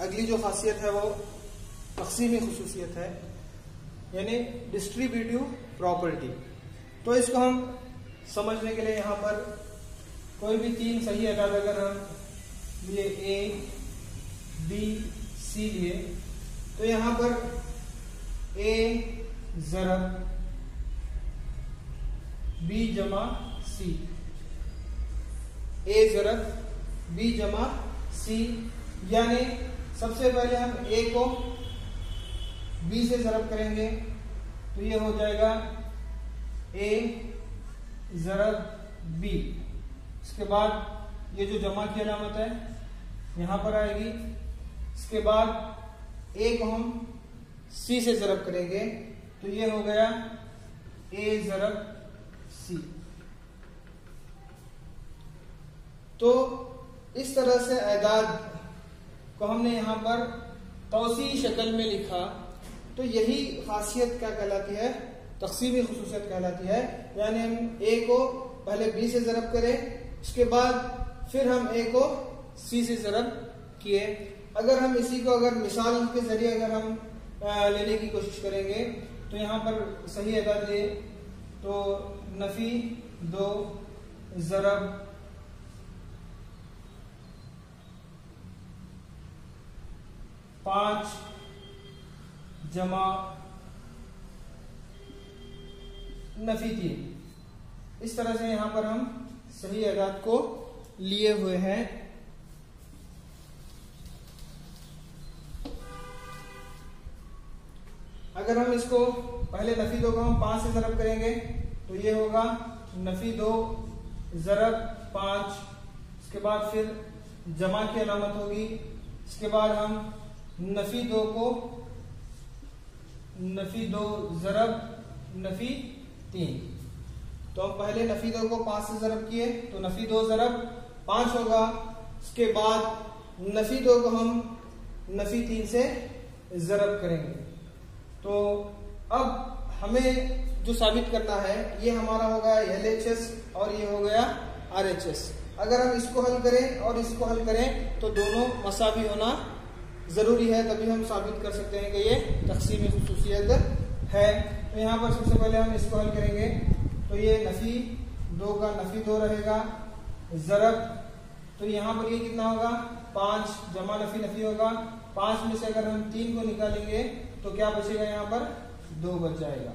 अगली जो खासियत है वो तक़सीमी खुसूसियत है, यानी डिस्ट्रीब्यूटिव प्रॉपर्टी। तो इसको हम समझने के लिए यहाँ पर कोई भी तीन सही अदाद अगर हम लिए ए बी सी लिए, तो यहाँ पर ए ज़रब बी जमा सी, ए ज़रब बी जमा सी, यानी सबसे पहले हम ए को बी से ज़रब करेंगे तो ये हो जाएगा ए ज़रब बी। इसके बाद ये जो जमा की अलामत है यहां पर आएगी। इसके बाद ए को हम सी से ज़रब करेंगे तो ये हो गया ए ज़रब सी। तो इस तरह से एदाद को हमने यहां पर तौसी शक्ल में लिखा, तो यही खासियत क्या कहलाती है, तक़सीमी खुसूसियत कहलाती है। यानी हम ए को पहले बी से ज़रब करें, उसके बाद फिर हम ए को सी से ज़रब किए। अगर हम इसी को अगर मिसाल के जरिए अगर हम लेने की कोशिश करेंगे तो यहाँ पर सही अदाद ले तो नफी 2 ज़रब 5 जमा नफी 3। इस तरह से यहां पर हम सही अदाद को लिए हुए हैं। अगर हम इसको पहले नफी 2 को हम 5 से ज़रब करेंगे तो ये होगा नफी 2 ज़रब 5। इसके बाद फिर जमा की अलामत होगी। इसके बाद हम नफी 2 को नफी 2 ज़रब नफी 3, तो हम पहले नफी 2 को 5 से ज़रब किए तो नफी 2 ज़रब 5 होगा। इसके बाद नफी 2 को हम नफी 3 से ज़रब करेंगे। तो अब हमें जो साबित करना है ये हमारा होगा LHS और ये हो गया RHS। अगर हम इसको हल करें और इसको हल करें तो दोनों मसावी होना जरूरी है, तभी हम साबित कर सकते हैं कि ये तक़सीमी खुसूसियत है। तो यहाँ पर सबसे पहले हम इसको हल करेंगे तो ये नफी 2 का नफी 2 रहेगा ज़रब, तो यहाँ पर ये कितना होगा 5 जमा नफी नफी होगा। 5 में से अगर हम 3 को निकालेंगे तो क्या बचेगा, यहाँ पर 2 बच जाएगा।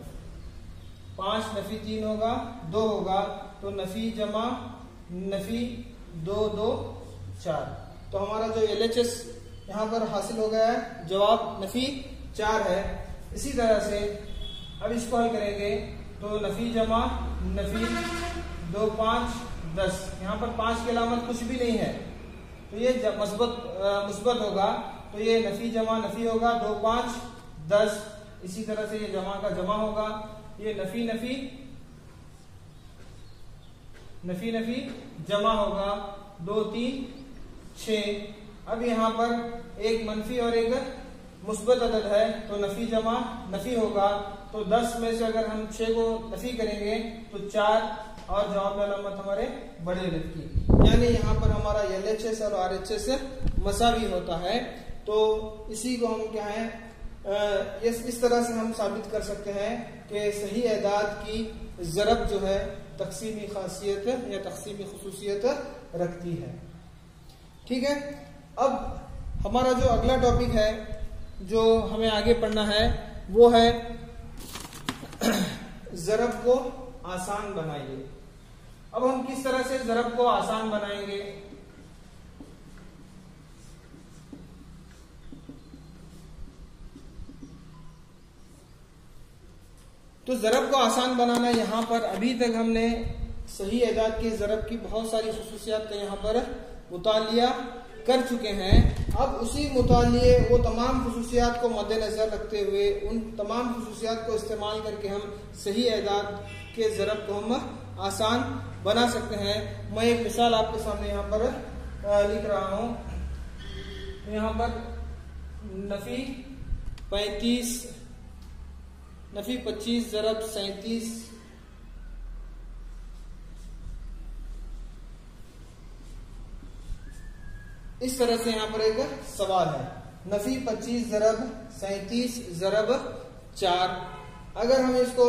5 नफी 3 होगा 2 होगा, तो नफी जमा नफी 2 2 4। तो हमारा जो LHS यहाँ पर हासिल हो गया है, जवाब नफी 4 है। इसी तरह से अब इसको हल करेंगे तो नफी जमा नफी 2 5 10, यहाँ पर 5 की अलामत कुछ भी नहीं है तो ये मुस्बत होगा, तो ये नफी जमा नफी होगा 2 5 10। इसी तरह से ये जमा का जमा होगा, ये नफी नफी नफी नफी जमा होगा 2 3 6। अब यहाँ पर एक मनफी और एक मुस्बत अदद है तो नफी जमा नफी होगा, तो 10 में से अगर हम 6 को नफी करेंगे तो 4 और जवाब में अलामत हमारे बड़े अदद की, यानी यहाँ पर हमारा LHS और RHS मसावी होता है। तो इसी को हम क्या है इस तरह से हम साबित कर सकते हैं कि सही एदाद की ज़रब जो है तक़सीमी खासियत या तक़सीमी खुसूसियत रखती है। ठीक है, अब हमारा जो अगला टॉपिक है जो हमें आगे पढ़ना है वो है ज़रब को आसान बनाइए। अब हम किस तरह से ज़रब को आसान बनाएंगे, तो ज़रब को आसान बनाना, यहाँ पर अभी तक हमने सही एदाद के ज़रब की बहुत सारी खुसूसियात का यहाँ पर मुतालिया कर चुके हैं। अब उसी मुतालिए वो तमाम खुसूसियात को मद्देनजर रखते हुए उन तमाम खुसूसियात को इस्तेमाल करके हम सही एदाद के ज़रब को हम आसान बना सकते हैं। मैं एक मिसाल आपके सामने यहाँ पर लिख रहा हूँ। यहाँ पर नफी 25 ज़रब 37, इस तरह से यहाँ पर एक सवाल है। नफी 25 ज़रब 37 ज़रब 4। अगर हम इसको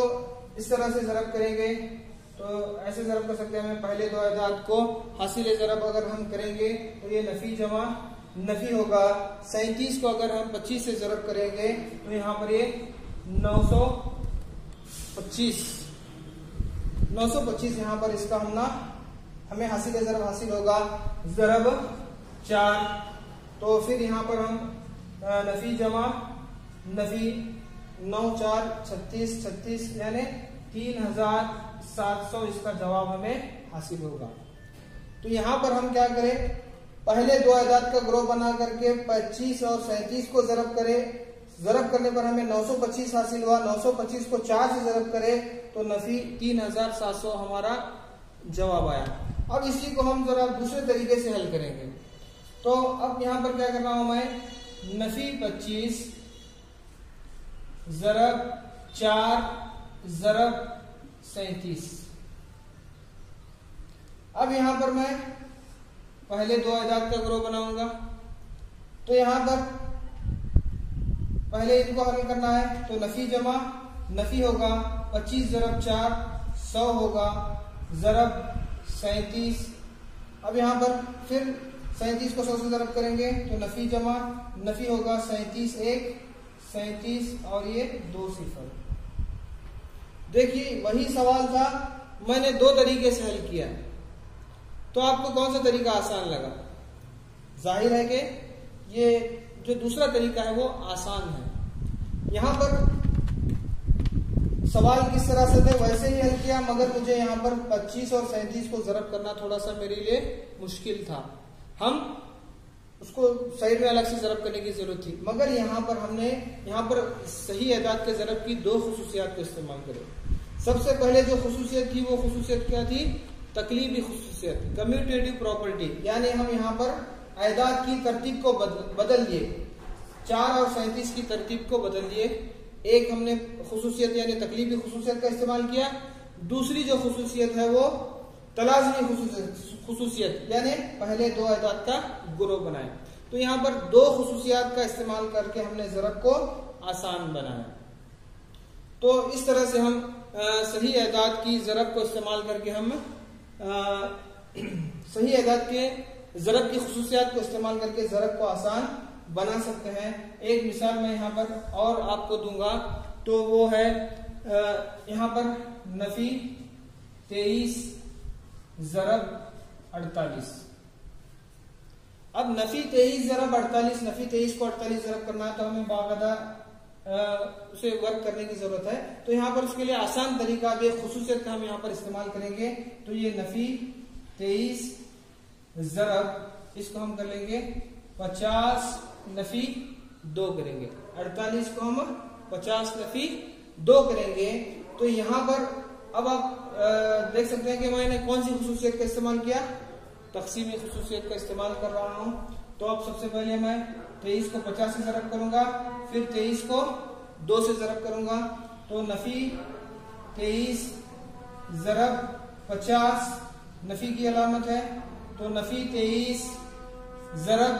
इस तरह से ज़रब करेंगे तो ऐसे ज़रब कर सकते हैं। हमें पहले दो अदाद को हासिल ज़रब अगर हम करेंगे तो ये नफी जमा नफी होगा। 37 को अगर हम 25 से ज़रब करेंगे तो यहाँ पर ये 925 यहाँ पर इसका हमें हासिल ज़रब हासिल होगा ज़रब 4। तो फिर यहाँ पर हम नफी जमा नफी 9 4 36 36 यानी 3700 इसका जवाब हमें हासिल होगा। तो यहाँ पर हम क्या करें, पहले दो अदाद का ग्रुप बना करके 25 और 37 को ज़रब करें। ज़रब करने पर हमें 925 हासिल हुआ। 925 को 4 से ज़रब करें तो नफी 3700 हमारा जवाब आया। अब इसी को हम जरा दूसरे तरीके से हल करेंगे। तो अब यहाँ पर क्या करना हूं मैं, नफी 25 ज़रब 4 ज़रब 37। अब यहां पर मैं पहले दो अदाद का ग्रुप बनाऊंगा। तो यहां पर पहले इनको हल करना है। तो नफी जमा नफी होगा 25 ज़रब 4 100 होगा ज़रब 37। अब यहां पर फिर 37 को 100 से ज़रब करेंगे तो नफी जमा नफी होगा 37 1 37 और ये 2 सिफर। देखिए वही सवाल था, मैंने दो तरीके से हल किया। तो आपको कौन सा तरीका आसान लगा? जाहिर है कि ये जो दूसरा तरीका है वो आसान है। यहां पर सवाल किस तरह से थे वैसे ही हल किया, मगर मुझे यहाँ पर 25 और 37 को ज़रब करना थोड़ा सा मेरे लिए मुश्किल था। हम उसको साइड में अलग से ज़रब करने की जरूरत थी, मगर यहाँ पर हमने सही अदाद के ज़रब की दो खुसूसियात को इस्तेमाल करे। सबसे पहले जो खुसूसियत थी वो खुसूसियत क्या थी? तकलीबी खुसूसियत, कम्यूटेटिव प्रॉपर्टी। यानी हम यहाँ पर अदाद की तरतीब को बदल दिए, 4 और 37 की तरतीब को बदल दिए। एक हमने खुसूसियत यानी तकलीबी खुसूसियत का इस्तेमाल किया। दूसरी जो खुसूसियत है वो तलाज़मी खुसूसियत, यानी पहले दो अदाद का ग्रुप बनाए। तो यहाँ पर दो खुसूसियात का इस्तेमाल करके हमने ज़रब को आसान बनाया। तो इस तरह से हम सही अदाद की ज़रब को इस्तेमाल करके हम सही अदाद के ज़रब की खुसूसियात को इस्तेमाल करके ज़रब को आसान बना सकते हैं। एक मिसाल मैं यहाँ पर और आपको दूंगा, तो वो है यहाँ पर नफी 23 ज़रब 48। अब नफी 23 ज़रब 48, नफी 23 को 48 ज़रब करना है तो हमें बाकायदा उसे वर्क करने की जरूरत है। तो यहाँ पर उसके लिए आसान तरीका भी खुसूसियत का हम यहाँ पर इस्तेमाल करेंगे। तो ये नफी 23 ज़रब, इसको हम कर लेंगे 50 नफी 2 करेंगे। 48 को हम 50 नफी 2 करेंगे। तो यहाँ पर अब आप देख सकते हैं कि मैंने कौन सी खुसूसियत का इस्तेमाल किया, तकसीमी खुसूसियत का इस्तेमाल कर रहा हूँ। तो अब सबसे पहले मैं 23 को 50 से ज़रब करूंगा, फिर 23 को 2 से ज़रब करूंगा। तो नफी 23 ज़रब 50 नफी की अलामत है। तो नफी 23 ज़रब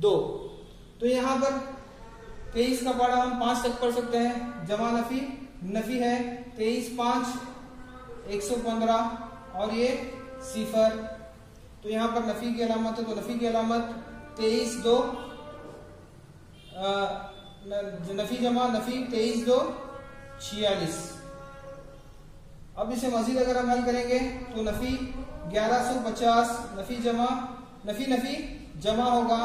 2। तो यहाँ पर 23 का पारा हम 5 तक पढ़ सकते हैं। जमा नफी नफी है 23 5 115 और ये सिफर। तो यहाँ पर नफी की अलामत है। तो नफी की अलामत 23 2 नफी जमा नफी 23 2 46। अब इसे मजीद अगर हम हल करेंगे तो नफी 1150 नफी जमा नफी जमा होगा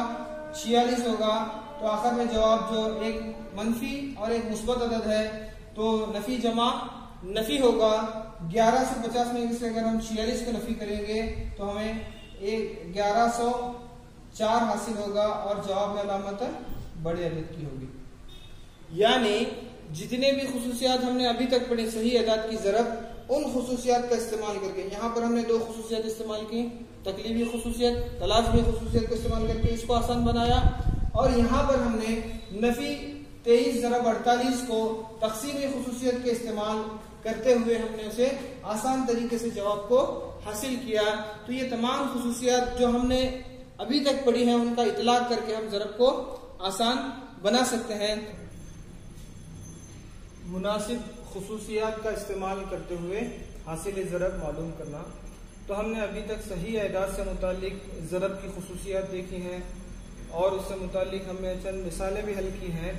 46 होगा। तो आखिर में जवाब जो एक मनफी और एक मुस्बत अदद है, तो नफी जमा नफी होगा 1150 में से अगर हम 46 को नफी करेंगे तो हमें 1104 हासिल होगा और जवाब में अलामत बड़े अदद की होगी। यानी जितने भी खुसूसियात हमने अभी तक पढ़ी सही अदाद की ज़रब, उन खुसूसियात का इस्तेमाल करके यहाँ पर हमने दो खुसूसियात इस्तेमाल की, तकलीबी खुसूसियत, तलाज़मी खुसूसियत को इस्तेमाल करके इसको आसान बनाया। और यहाँ पर हमने नफी 23 ज़रब 48 को तकसीमी खुसूसियत के इस्तेमाल करते हुए हमने उसे आसान तरीके से जवाब को हासिल किया। तो ये तमाम खुसूसियात जो हमने अभी तक पढ़ी हैं उनका इतलाक करके हम ज़रब को आसान बना सकते हैं। मुनासिब खुसूसियात का इस्तेमाल करते हुए हासिल ज़रब मालूम करना। तो हमने अभी तक सही एदाद से मुतालिक ज़रब की खुसूसियात देखी हैं और उससे मुतालिक हमने चंद मिसालें भी हल की हैं।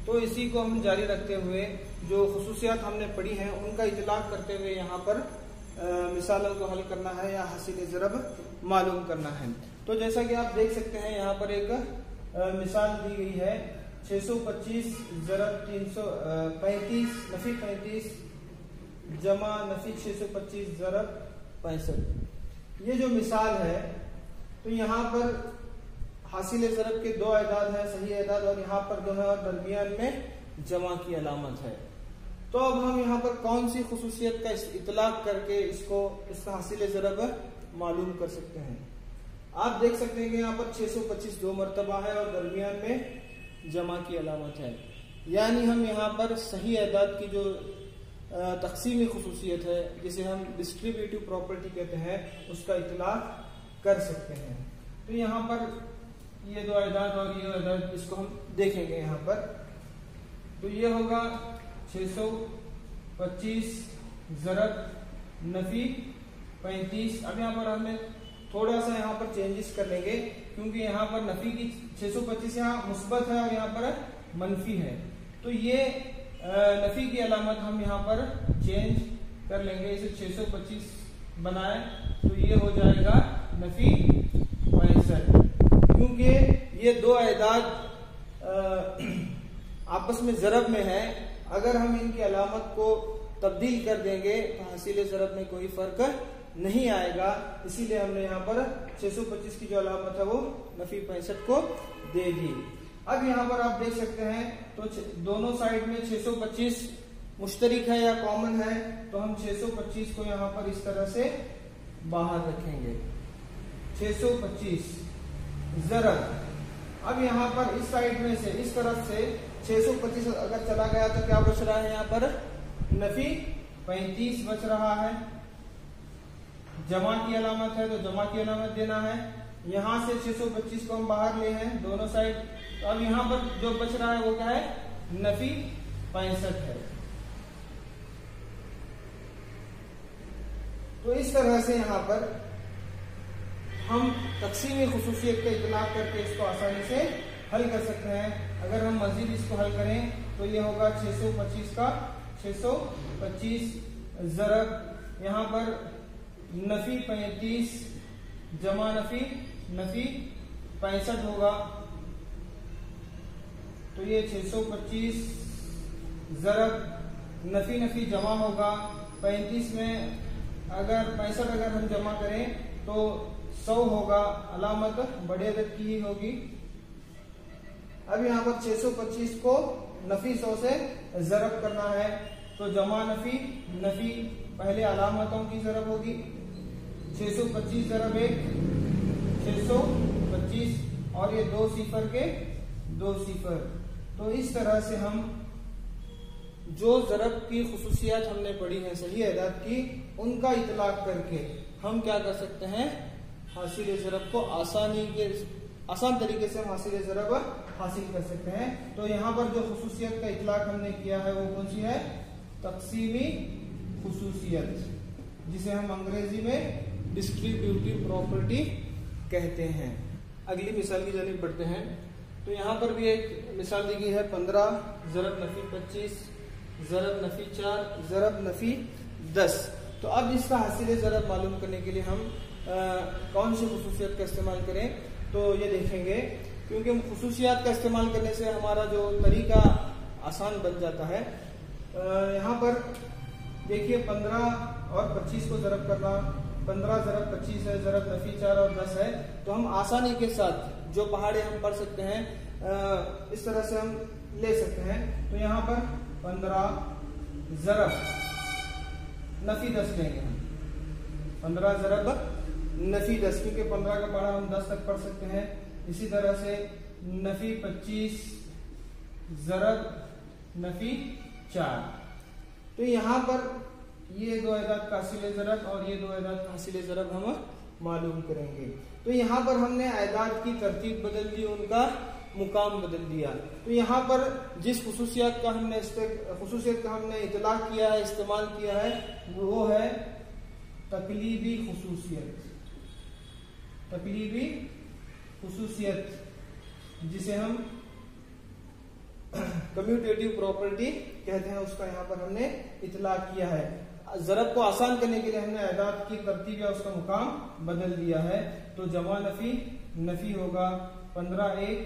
तो इसी को हम जारी रखते हुए जो खुसूसियात हमने पढ़ी हैं उनका इतलाक करते हुए यहाँ पर मिसालों को हल करना है या हासिल ज़रब मालूम करना है। तो जैसा कि आप देख सकते हैं यहाँ पर एक मिसाल दी गई है 625 ज़रब 335 नफी 35 जमा नफी 625 ज़रब 65। ये जो मिसाल है तो यहाँ पर हासिल ज़रब के दो एदाद है, सही एदाद और यहाँ पर जो है और दरमियान में जमा की अलामत है। तो अब हम यहाँ पर कौन सी खुसूसियत का इतलाक करके इसका हासिल ज़रब मालूम कर सकते हैं। आप देख सकते हैं कि यहाँ पर 625 दो मरतबा है और दरमियान में जमा की अलामत है, यानी हम यहाँ पर सही एदाद की जो तकसीमी खुसूसियत है जिसे हम डिस्ट्रीब्यूटिव प्रॉपर्टी कहते हैं उसका इतलाक कर सकते हैं। तो यहाँ पर ये दो एदाद और ये एदाद इसको हम देखेंगे यहाँ पर। तो ये होगा 625 ज़रब नफी 35। अब यहाँ पर हमें थोड़ा सा यहाँ पर चेंजेस कर लेंगे क्योंकि यहाँ पर नफी की 625 यहाँ मुस्बत है और यहाँ पर मनफी है। तो ये नफी की अलामत हम यहाँ पर चेंज कर लेंगे, इसे 625 बनाए तो ये हो जाएगा नफी 65। क्योंकि ये दो एदाद आपस में ज़रब में है, अगर हम इनकी अलामत को तब्दील कर देंगे तो हासिल ज़रब में कोई फर्क नहीं आएगा। इसीलिए हमने यहाँ पर 625 की जो अलामत है वो नफी 65 को दे दी। अब यहाँ पर आप देख सकते हैं तो दोनों साइड में 625 मुश्तरिक है या कॉमन है, तो हम 625 को यहाँ पर इस तरह से बाहर रखेंगे 625 ज़रब। अब यहाँ पर इस साइड में से इस तरफ से 625 अगर चला गया तो क्या बच रहा है, यहाँ पर नफी 35 बच रहा है। जमा की अलामत है तो जमा की अलामत देना है। यहाँ से 625 को हम बाहर ले हैं दोनों साइड, तो अब यहाँ पर जो बच रहा है वो क्या है, नफी 65 है। तो इस तरह से यहाँ पर हम तकसीमी खुसूसियत का इतलाक करके इसको आसानी से हल कर सकते हैं। अगर हम मजीद इसको हल करें तो ये होगा 625 का 625 ज़रब यहाँ पर नफी 35 जमा नफी 65 होगा। तो ये 625 ज़रब नफी जमा होगा 35 में, अगर 65 अगर हम जमा करें तो 100 होगा, अलामत बड़े अदद की ही होगी। अब यहाँ पर 625 को नफी 100 से ज़रब करना है तो जमा नफी पहले अलामतों की ज़रब होगी। 625 ज़रब 1 625 और ये 2 सिफर के 2 सिफर। तो इस तरह से हम जो ज़रब की खुसूसियात हमने पढ़ी हैं सही एदाद की, उनका इतलाक करके हम क्या कर सकते हैं, हासिल ज़रब को आसान तरीके से हम हासिल ज़रब हासिल कर सकते हैं। तो यहाँ पर जो खुसूसियत का इतलाक हमने किया है वो कौन सी है, तकसीमी खुसूसियत, जिसे हम अंग्रेजी में डिस्ट्रीब्यूटिव प्रॉपर्टी कहते हैं। अगली मिसाल की जानिब बढ़ते हैं। तो यहाँ पर भी एक मिसाल दी गई है 15 ज़रब नफी 25 ज़रब नफी 4 ज़रब नफी 10। तो अब इसका हासिल ज़रब मालूम करने के लिए हम कौन सी खुसूसियत का इस्तेमाल करें, तो ये देखेंगे। क्योंकि हम खुसूसियात का इस्तेमाल करने से हमारा जो तरीका आसान बन जाता है। यहाँ पर देखिए 15 और 25 को ज़रब करना, 15 ज़रब 25 है, ज़रब नफी 4 और 10 है। तो हम आसानी के साथ जो पहाड़े हम पढ़ सकते हैं इस तरह से हम ले सकते हैं। तो यहाँ पर 15 ज़रब नफी 10 लेंगे हम, 15 ज़रब नफी 10, क्योंकि 15 का पहाड़ा हम 10 तक पढ़ सकते हैं। इसी तरह से नफी 25 ज़रब नफी 4। तो यहाँ पर ये दो एदाद का हासिल ज़रब और ये दो एदाद का हासिल ज़रब हम मालूम करेंगे। तो यहाँ पर हमने एदाद की तरतीब बदल दी, उनका मुकाम बदल दिया। तो यहाँ पर जिस खुसूसियत का हमने इतलाक किया है, इस्तेमाल किया है, वो है तकलीबी खुसूसियत। तकलीबी खुसूसियत जिसे हम कम्यूटेटिव प्रॉपर्टी कहते हैं, उसका यहाँ पर हमने इतलाक किया है। ज़रब को आसान करने के लिए हमने अदाद की तरतीब या उसका मुकाम बदल दिया है। तो जमा नफी नफी होगा 15-1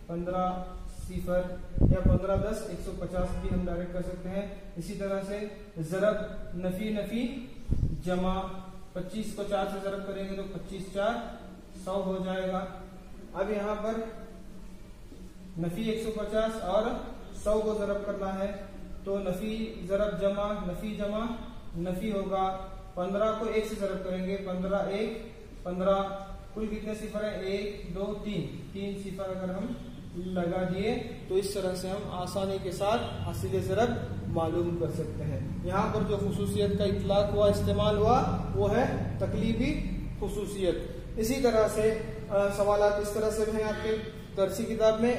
15-0 या 15-10 150 भी हम डायरेक्ट कर सकते हैं। इसी तरह से ज़रब नफी नफी जमा 25 को 4 से ज़रब करेंगे तो 25-4 100 हो जाएगा। अब यहाँ पर नफी 150 और 100 को ज़रब करना है तो नफी ज़रब जमा नफी होगा 15 को 1 से ज़रब करेंगे 15-1 15 कुल कितने सिफर है 1 2 3 सिफर अगर हम लगा दिए तो इस तरह से हम आसानी के साथ हासिल ज़रब मालूम कर सकते हैं। यहाँ पर जो खुसूसियत का इतलाक हुआ, इस्तेमाल हुआ, वो है तकलीबी खुसूसियत। इसी तरह से सवालात इस तरह से हैं आपके दरसी किताब में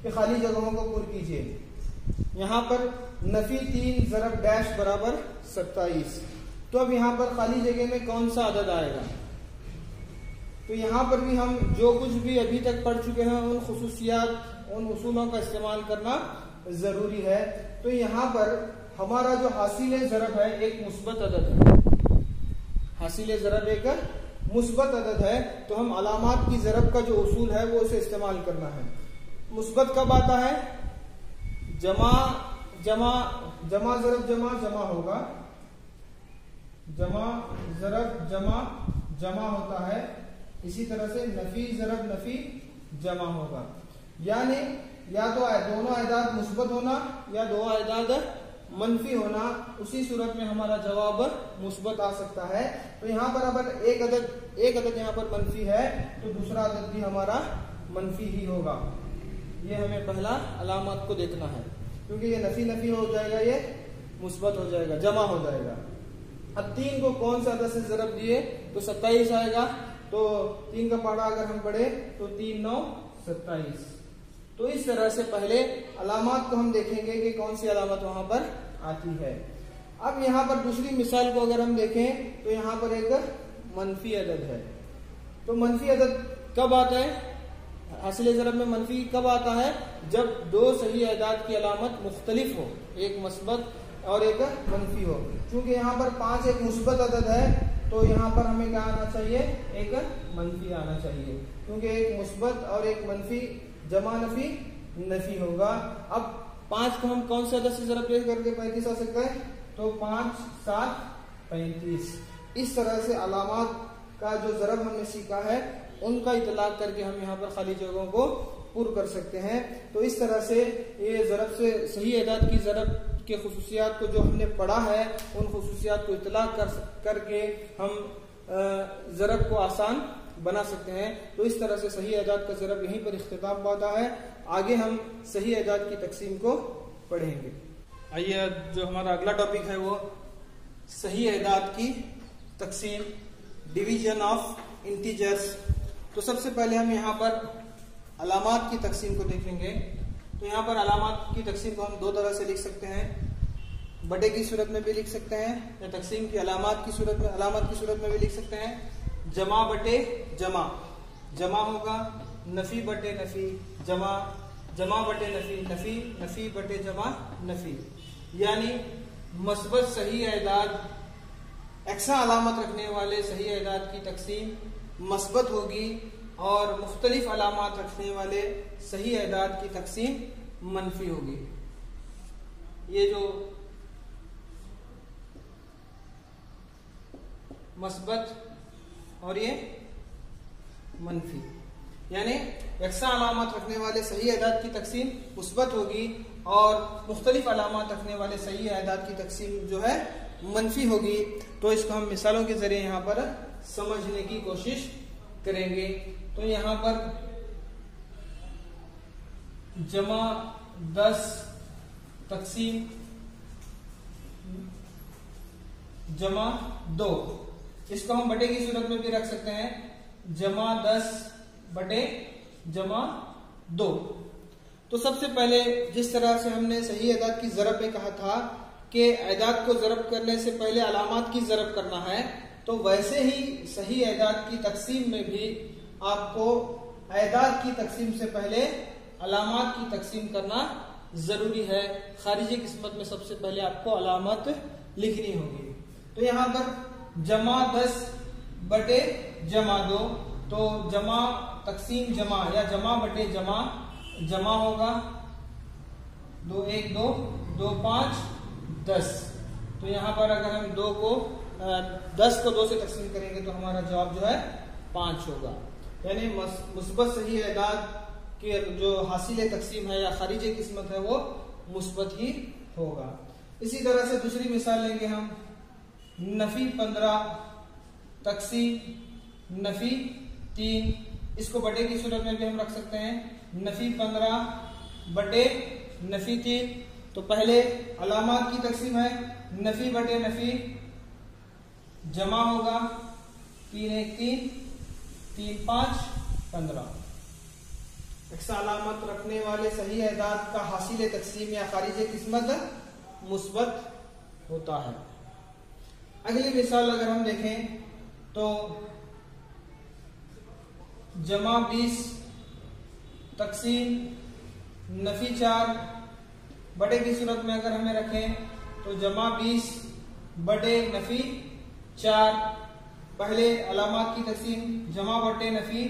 कि खाली जगहों को पुर कीजिए। यहाँ पर नफी 3 ज़रब डैश बराबर 27। तो अब यहाँ पर खाली जगह में कौन सा अदद आएगा? तो यहाँ पर भी हम जो कुछ भी अभी तक पढ़ चुके हैं उन खुसूसियात, उन उसूलों का इस्तेमाल करना जरूरी है। तो यहाँ पर हमारा जो हासिल ज़रब है एक मुस्बत अदद है। हासिल ज़रब एक मुस्बत अदद है, तो हम अलामात की ज़रब का जो उसूल है वो उसे इस्तेमाल करना है। मुस्बत कब आता है? जमा ज़रब जमा होगा, जमा ज़रब जमा होता है। इसी तरह से नफी ज़रब नफी जमा होगा। यानी या तो दोनों आयदाद मुस्बत होना या दो आयदाद मनफी होना, उसी सूरत में हमारा जवाब मुस्बत आ सकता है। तो यहाँ पर अगर एक अदद यहाँ पर मनफी है तो दूसरा अदद भी हमारा मनफी ही होगा। ये हमें पहला अलामत को देखना है, क्योंकि ये नफी हो जाएगा, ये मुस्बत हो जाएगा, जमा हो जाएगा। अब 3 को कौन सा अदद से ज़रब दिए तो 27 आएगा। तो 3 का पहाड़ा अगर हम पढ़े तो 3 9 27। तो इस तरह से पहले अलामत को हम देखेंगे कि कौन सी अलामत वहां पर आती है। अब यहाँ पर दूसरी मिसाल को अगर हम देखें तो यहाँ पर एक मनफी अदद है। तो मनफी अदद कब आता है? हासिल ज़रब में मनफी कब आता है? जब दो सही अदाद की अलामत मुख्तलिफ हो, एक मुस्बत और एक मनफी हो। क्योंकि यहाँ पर 5 एक मुस्बत अदद है तो यहाँ पर हमें क्या आना चाहिए? एक मनफी आना चाहिए, क्योंकि एक मुस्बत और एक मनफी जमा नफी होगा। अब 5 को हम कौन से अदद से ज़रब करके 35 आ सकता है? तो 5 7 35। इस तरह से अलामत का जो ज़रब हमने सीखा है उनका इतलाक करके हम यहाँ पर खाली जगहों को पुर कर सकते हैं। तो इस तरह से ये ज़रब से सही अदाद की ज़रब के खुसूसियात को जो हमने पढ़ा है उन खुसूसियात को इतलाक करके हम ज़रब को आसान बना सकते हैं। तो इस तरह से सही अदाद का ज़रब यहीं पर इख्तिताम पाता है। आगे हम सही अदाद की तकसीम को पढ़ेंगे। आइए, जो हमारा अगला टॉपिक है वो सही अदाद की तकसीम, डिवीजन ऑफ इंटीजर्स। तो सबसे पहले हम यहाँ पर अलामात की तकसीम को देखेंगे। तो यहाँ पर अलामात की तकसीम को हम दो तरह से लिख सकते हैं, बटे की सूरत में भी लिख सकते हैं या तकसीम की अलामात की सूरत में भी लिख सकते हैं। जमा बटे जमा होगा, नफी बटे नफी जमा बटे नफी नफी बटे जमा नफी। यानी मस्बत सही अदाद एक्सा अलामत रखने वाले सही अदाद की तकसीम मस्बत होगी और मुख्तलिफ अलामत रखने वाले सही अदाद की तकसीम मनफी होगी। ये जो मस्बत और ये मनफी, यानी यकसा अलामत रखने वाले सही अदाद की तकसीम मुस्बत होगी और मुख्तलिफ अलामत रखने वाले सही अदाद की तकसीम जो है मनफी होगी। तो इसको हम मिसालों के जरिए यहाँ पर समझने की कोशिश करेंगे। तो यहाँ पर जमा 10 तकसीम जमा 2, इसको हम बटे की सूरत में भी रख सकते हैं। जमा 10 बटे जमा 2। तो सबसे पहले जिस तरह से हमने सही अदाद की ज़रब में कहा था कि अदाद को ज़रब करने से पहले अलामात की ज़रब करना है, तो वैसे ही सही अदाद की तकसीम में भी आपको अदाद की तकसीम से पहले अलामात की तकसीम करना जरूरी है। खारिजी किस्मत में सबसे पहले आपको अलामत लिखनी होगी। तो यहाँ पर जमा 10 बटे जमा 2, तो जमा तकसीम जमा या जमा बटे जमा जमा होगा 2 1 2 2 5 10। तो यहाँ पर अगर हम 10 को 2 से तकसीम करेंगे तो हमारा जवाब जो है 5 होगा। यानी मुस्बत सही अदाद की जो हासिल तकसीम है या खारिजी किस्मत है वो मुस्बत ही होगा। इसी तरह से दूसरी मिसाल लेंगे हम, नफी 15 तकसीम नफी 3, इसको बटे की सूरत में भी हम रख सकते हैं। नफी 15 बटे नफी 3, तो पहले अलामात की तकसीम है, नफी बटे नफी जमा होगा 3 1 3 3 5 15। ऐसा अलामत रखने वाले सही अदाद का हासिल तकसीम या खारिज किस्मत मुस्बत होता है। अगली मिसाल अगर हम देखें तो जमा 20 तकसीम नफी 4, बड़े की सूरत में अगर हमें रखें तो जमा 20 बटे नफी 4, पहले अलामात की तकसीम जमा बटे नफी,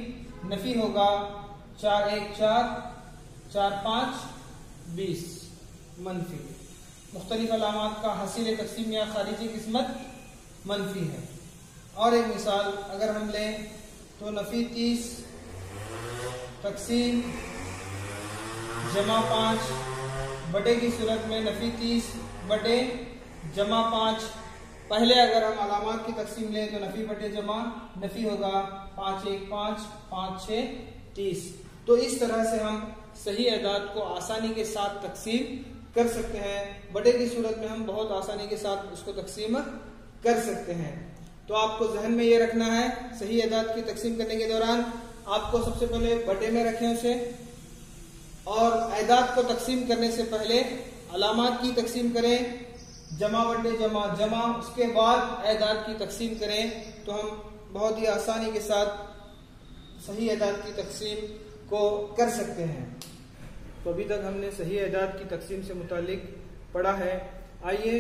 नफी होगा 4 1 4 4 5 20 मनफी। मुख्तलिफ अलामात का हासिल तकसीम या खारिजी किस्मत मनफी है। और एक मिसाल अगर हम लें तो नफी 30 तकसीम जमा 5, बटे की सूरत में नफी 30 बटे जमा 5, पहले अगर हम अलामात की तकसीम लें तो नफी बटे जमा नफी होगा 5 1 5 5 6 30। तो इस तरह से हम सही अदाद को आसानी के साथ तकसीम कर सकते हैं। बटे की सूरत में हम बहुत आसानी के साथ उसको तकसीम कर सकते हैं। तो आपको जहन में ये रखना है, सही अदाद की तकसीम करने के दौरान आपको सबसे पहले बटे में रखें उसे, और अदाद को तकसीम करने से पहले अलामात की तकसीम करें, जमा बटे जमा जमा, उसके बाद अदाद की तकसीम करें, तो हम बहुत ही आसानी के साथ सही अदाद की तकसीम को कर सकते हैं। तो अभी तक हमने सही अदाद की तकसीम से मुतालिक पढ़ा है। आइए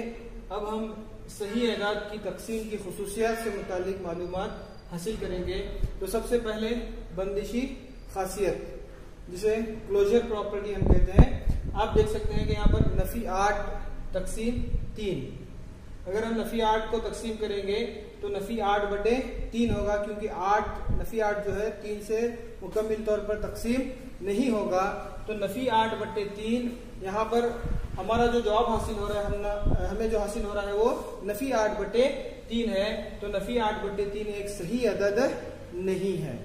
अब हम सही अदाद की तकसीम की खुसूसियात से मुतालिक मालूमात हासिल करेंगे। तो सबसे पहले बंदिशी खासियत, जिसे क्लोजर प्रॉपर्टी हम कहते हैं। आप देख सकते हैं कि यहाँ पर नफी 8 तकसीम 3, अगर हम नफी 8 को तकसीम करेंगे तो नफी 8 बटे 3 होगा, क्योंकि नफी 8 जो है 3 से मुकम्मिल तौर पर तकसीम नहीं होगा। तो नफी 8 बटे 3, यहाँ पर हमारा जो जवाब हासिल हो रहा है, हमें जो हासिल हो रहा है वो नफी 8 बटे 3 है। तो नफी 8 बटे 3 एक सही अदद नहीं है।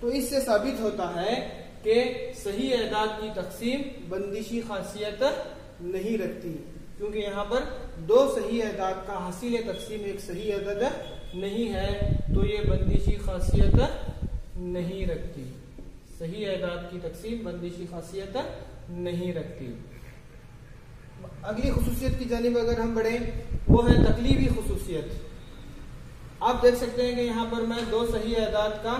तो इससे साबित होता है कि सही अदाद की तकसीम बंदिशी खासियत नहीं रखती, क्योंकि यहाँ पर 2 सही अदाद का हासिल तकसीम एक सही अदद नहीं है, तो ये बंदिशी खासियत नहीं रखती। सही अदाद की तकसीम बंदिशी खासियत नहीं रखती। अगली खुसूसियत की जानिब अगर हम बढ़े, वो है तकलीबी खुसूसियत। आप देख सकते हैं कि यहाँ पर मैं 2 सही अदाद का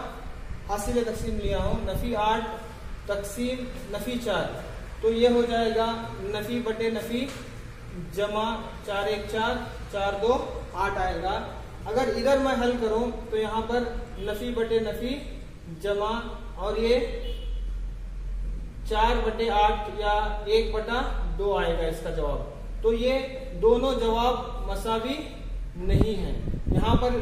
हासिल तकसीम लिया हूँ, नफी 8 तकसीम नफी 4, तो ये हो जाएगा नफी बटे नफी जमा 4 1 4 4 2 8 आएगा। अगर इधर मैं हल करूं तो यहाँ पर नफी बटे नफी जमा, और ये 4 बटे 8 या 1 बटा 2 आएगा इसका जवाब। तो ये दोनों जवाब मसावी नहीं है। यहाँ पर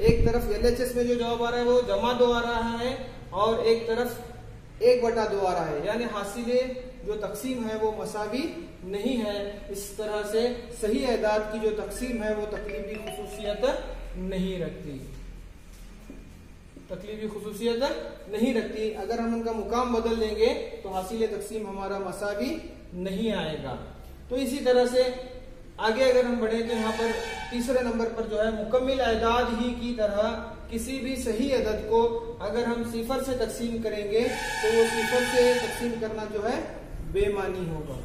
एक तरफ LHS में जो जवाब आ रहा है वो जमा 2 आ रहा है, और एक तरफ 1 बटा 2 आ रहा है, यानी हासिले जो तकसीम है वो मसावी नहीं है। इस तरह से सही अदाद की जो तकसीम है वो तकलीबी खुसूसियत नहीं रखती, तकलीबी खुसूसियत नहीं रखती। अगर हम उनका मुकाम बदल देंगे तो हासिल तकसीम हमारा मसावी नहीं आएगा। तो इसी तरह से आगे अगर हम बढ़े तो यहाँ पर तीसरे नंबर पर जो है मुकम्मिल अदाद ही की तरह किसी भी सही अदद को अगर हम सिफर से तकसीम करेंगे तो वो सिफर से तकसीम करना जो है बेमानी होगा।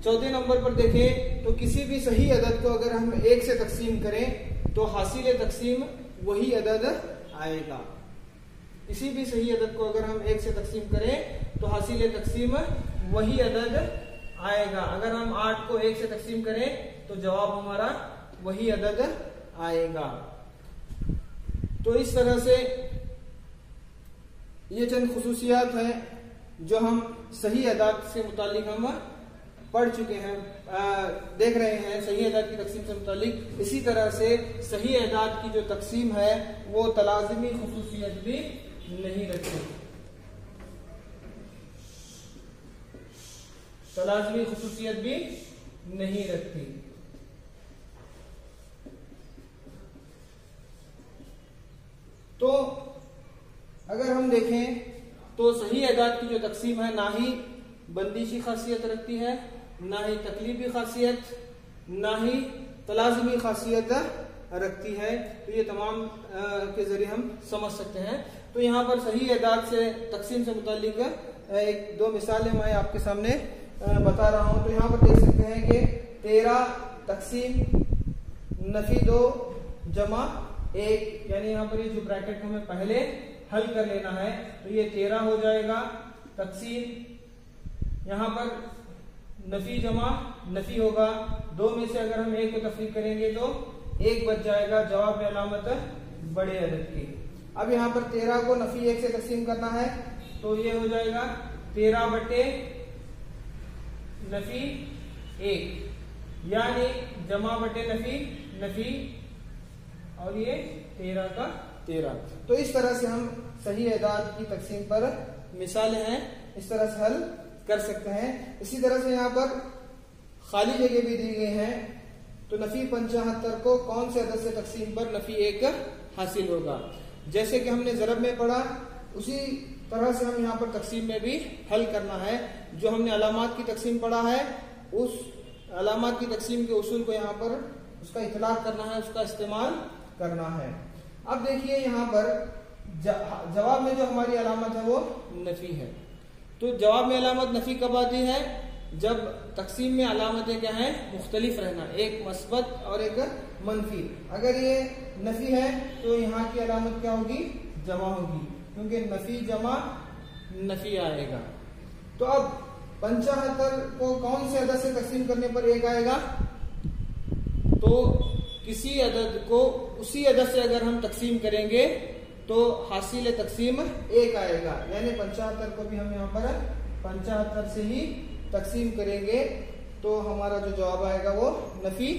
चौथे नंबर पर देखें तो किसी भी सही अदद को अगर हम 1 से तकसीम करें तो हासिल तकसीम वही अदद आएगा। किसी भी सही अदद को अगर हम 1 से तकसीम करें तो हासिल तकसीम वही अदद आएगा। अगर हम 8 को 1 से तकसीम करें तो जवाब हमारा वही अदद आएगा। तो इस तरह से ये चंद खुसूसियात हैं जो हम सही अदाद से मुतालिक हम पढ़ चुके हैं, देख रहे हैं सही अदाद की तकसीम से मुतालिक। इसी तरह से सही अदाद की जो तकसीम है वो तलाज़मी खुसूसियत भी नहीं रखती, तलाज़मी खुसूसियत भी नहीं रखती। तो अगर हम देखें तो सही अदाद की जो तकसीम है ना ही बंदिशी खासियत रखती है, ना ही तकलीफी खासियत, ना ही तलाज़मी खासियत रखती है। तो ये तमाम के जरिए हम समझ सकते हैं। तो यहाँ पर सही अदाद से तकसीम से मुतालिक 1-2 मिसालें मैं आपके सामने बता रहा हूँ। तो यहाँ पर देख सकते हैं कि 13 तकसीम नफी 2 जमा 1, यानी यहाँ पर ये जो ब्रैकेट हमें पहले हल कर लेना है तो ये 13 हो जाएगा। तकसीम यहाँ पर नफी जमा नफी होगा, 2 में से अगर हम 1 को तफरीक करेंगे तो 1 बच जाएगा, जवाब में अलामत बड़े अदद की। अब यहाँ पर 13 को नफी 1 से तकसीम करना है तो ये हो जाएगा 13 बटे नफी 1, यानी जमा बटे नफी नफी, और ये 13 का 13। तो इस तरह से हम सही अदाद की तकसीम पर मिसालें हैं इस तरह से हल कर सकते हैं। इसी तरह से यहाँ पर खाली जगह भी दी गई है। तो नफी 75 को कौन से अदद से तकसीम पर नफी 1 हासिल होगा, जैसे कि हमने ज़रब में पढ़ा उसी तरह से हम यहाँ पर तकसीम में भी हल करना है। जो हमने अलामात की तकसीम पढ़ा है उस अलामात की तकसीम के उसूल को यहाँ पर उसका इतलाक करना है, उसका इस्तेमाल करना है। अब देखिए यहाँ पर जवाब में जो हमारी अलामत है वो नफी है। तो जवाब में अलामत नफी कब आती है, जब तकसीम में अलामतें क्या है मुख्तलिफ रहना, एक मस्बत और एक मनफी। अगर ये नफी है तो यहाँ की अलामत क्या होगी, जमा होगी, क्योंकि नफी जमा नफी आएगा। तो अब 75 को कौन से अदद से तकसीम करने पर 1 आएगा, तो किसी अदद को उसी अदद से अगर हम तकसीम करेंगे तो हासिल तकसीम 1 आएगा, यानी 75 को भी हम यहाँ पर 75 से ही तकसीम करेंगे तो हमारा जो जवाब आएगा वो नफी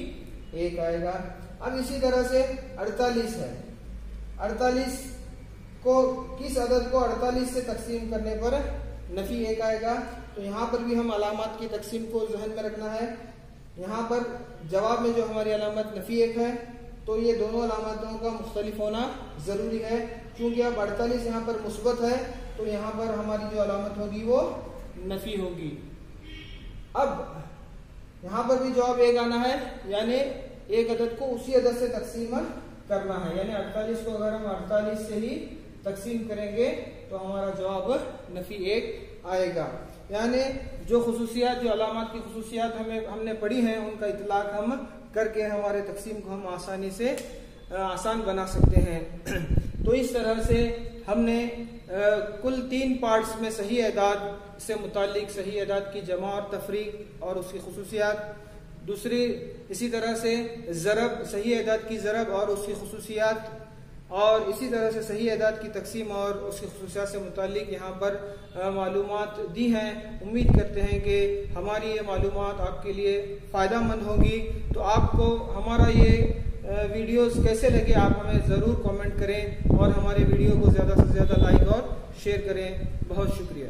1 आएगा। अब इसी तरह से 48 है, 48 को किस अदद को 48 से तकसीम करने पर नफी 1 आएगा। तो यहाँ पर भी हम अलामत की तकसीम को ज़हन में रखना है। यहाँ पर जवाब में जो हमारी अलामत नफी 1 है तो ये दोनों अलामतों का मुख्तलिफ होना जरूरी है, क्योंकि अब 48 यहाँ पर मुस्बत है तो यहाँ पर हमारी जो अलामत होगी वो नफी होगी। अब यहाँ पर भी जवाब 1 आना है, यानी एक अदद को उसी अदद से तकसीम करना है, यानी 48 को अगर हम 48 से ही तकसीम करेंगे तो हमारा जवाब नफी 1 आएगा। यानी जो खुसूसियात, जो अलामत की खुसूसियात हमने पढ़ी हैं उनका इतलाक हम करके हमारे तकसीम को हम आसानी से आसान बना सकते हैं। तो इस तरह से हमने कुल 3 पार्ट्स में सही अदाद से मुतालिक सही अदाद की जमा और तफरीक और उसकी खुसूसियात, दूसरी इसी तरह से ज़रब सही अदाद की ज़रब और उसकी खुसूसियात, और इसी तरह से सही अदाद की तकसीम और उसकी खुसूसियात से मुतालिक यहाँ पर मालूमात दी हैं। उम्मीद करते हैं कि हमारी ये मालूमात आपके लिए फ़ायदा मंद होंगी। तो आपको हमारा ये वीडियोस कैसे लगे आप हमें ज़रूर कमेंट करें और हमारे वीडियो को ज़्यादा से ज़्यादा लाइक और शेयर करें। बहुत शुक्रिया।